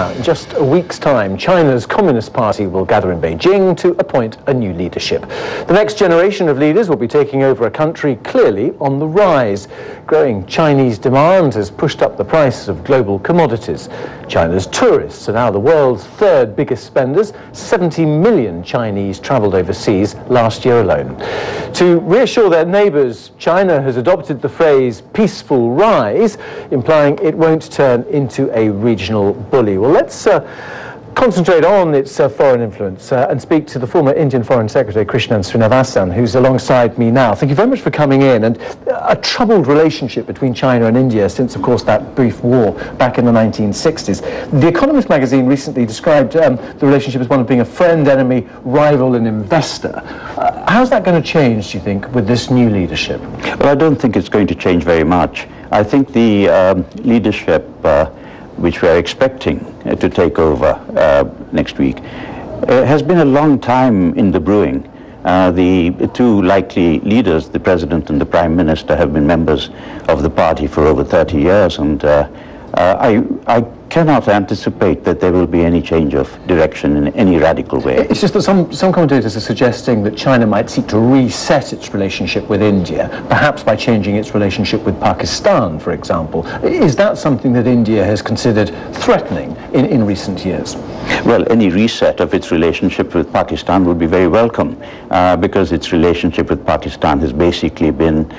Now, in just a week's time, China's Communist Party will gather in Beijing to appoint a new leadership. The next generation of leaders will be taking over a country clearly on the rise. Growing Chinese demand has pushed up the price of global commodities. China's tourists are now the world's third biggest spenders. 70 million Chinese travelled overseas last year alone. To reassure their neighbours, China has adopted the phrase peaceful rise, implying it won't turn into a regional bully. Well, let's concentrate on its foreign influence and speak to the former Indian Foreign Secretary Krishnan Srinivasan, who's alongside me now. Thank you very much for coming in. And a troubled relationship between China and India since, of course, that brief war back in the 1960s. The Economist magazine recently described the relationship as one of being a friend, enemy, rival and investor. How's that going to change, do you think, with this new leadership? Well, I don't think it's going to change very much. I think the leadership which we are expecting to take over next week has been a long time in the brewing. The two likely leaders, the President and the Prime Minister, have been members of the party for over 30 years, and I cannot anticipate that there will be any change of direction in any radical way. It's just that some commentators are suggesting that China might seek to reset its relationship with India, perhaps by changing its relationship with Pakistan, for example. Is that something that India has considered threatening in recent years? Well, any reset of its relationship with Pakistan would be very welcome, because its relationship with Pakistan has basically been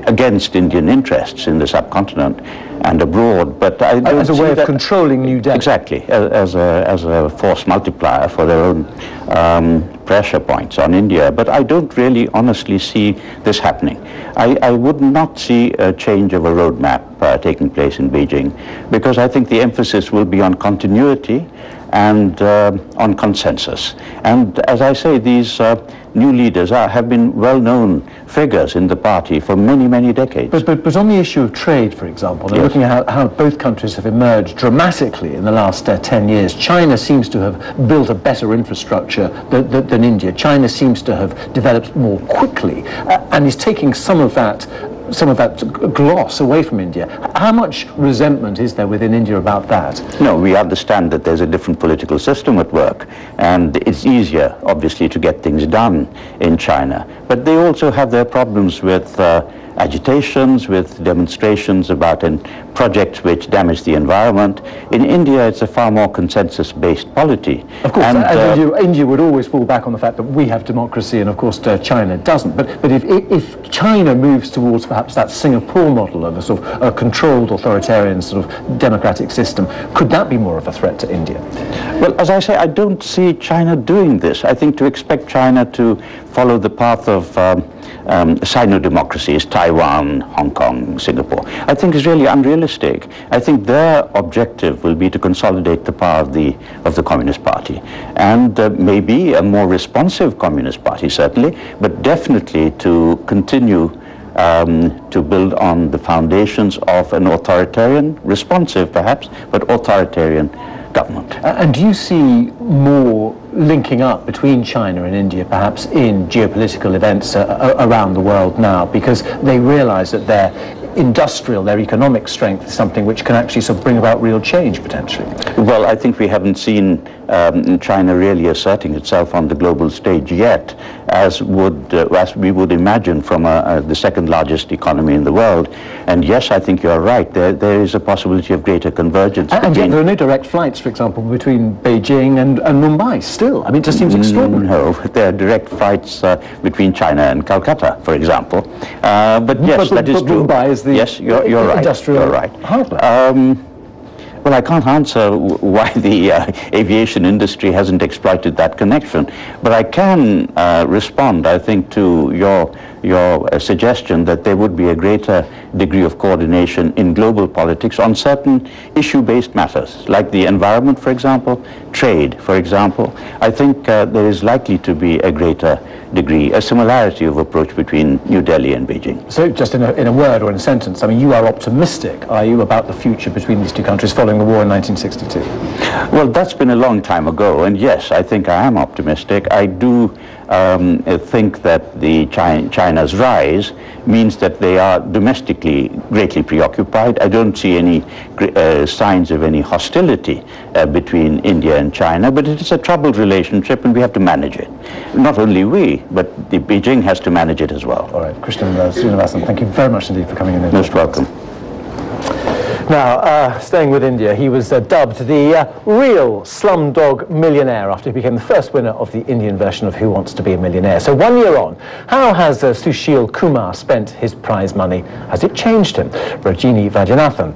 against Indian interests in the subcontinent and abroad. But I don't as a way of controlling New Delhi. Exactly, as a force multiplier for their own pressure points on India. But I don't really honestly see this happening. I would not see a change of a roadmap taking place in Beijing, because I think the emphasis will be on continuity and on consensus. And as I say, these new leaders have been well-known figures in the party for many, many decades. But on the issue of trade, for example, yes, looking at how both countries have emerged dramatically in the last 10 years, China seems to have built a better infrastructure than India. China seems to have developed more quickly and is taking some of that gloss away from India. How much resentment is there within India about that? No, we understand that there's a different political system at work, and it's easier, obviously, to get things done in China. But they also have their problems with agitations, with demonstrations about projects which damage the environment. In India, it's a far more consensus-based polity. Of course, and India would always fall back on the fact that we have democracy, and of course China doesn't. But if China moves towards perhaps that Singapore model of a sort of a controlled authoritarian sort of democratic system, could that be more of a threat to India? Well, as I say, I don't see China doing this. I think to expect China to follow the path of Sino-democracies, Taiwan, Hong Kong, Singapore, I think is really unrealistic. I think their objective will be to consolidate the power of the Communist Party, and maybe a more responsive Communist Party, certainly, but definitely to continue to build on the foundations of an authoritarian, responsive perhaps, but authoritarian government. And do you see more linking up between China and India, perhaps in geopolitical events around the world now, because they realize that their economic strength is something which can actually sort of bring about real change, potentially? Well, I think we haven't seen China really asserting itself on the global stage yet, as we would imagine from the second largest economy in the world. And yes, I think you're right. There is a possibility of greater convergence. And yet there are no direct flights, for example, between Beijing and Mumbai still. I mean, it just seems extraordinary. No, there are direct flights between China and Calcutta, for example. But yes, that is true. Mumbai is the you're industrial right. Well, I can't answer why the aviation industry hasn't exploited that connection, but I can respond, I think, to your suggestion that there would be a greater degree of coordination in global politics on certain issue-based matters, like the environment, for example, trade, for example. I think there is likely to be a greater degree, a similarity of approach between New Delhi and Beijing. So just in a word or in a sentence, I mean, you are optimistic, are you, about the future between these two countries following the war in 1962? Well, that's been a long time ago, and yes, I think I am optimistic. I do think that the China's rise means that they are domestically greatly preoccupied. I don't see any signs of any hostility between India and China, but it is a troubled relationship and we have to manage it. Not only we, but Beijing has to manage it as well. All right, Krishnan Srinivasan, thank you very much indeed for coming in. Most welcome. Now, staying with India, he was dubbed the real slumdog millionaire after he became the first winner of the Indian version of Who Wants to Be a Millionaire. So 1 year on, how has Sushil Kumar spent his prize money? Has it changed him? Rajini Vajanathan.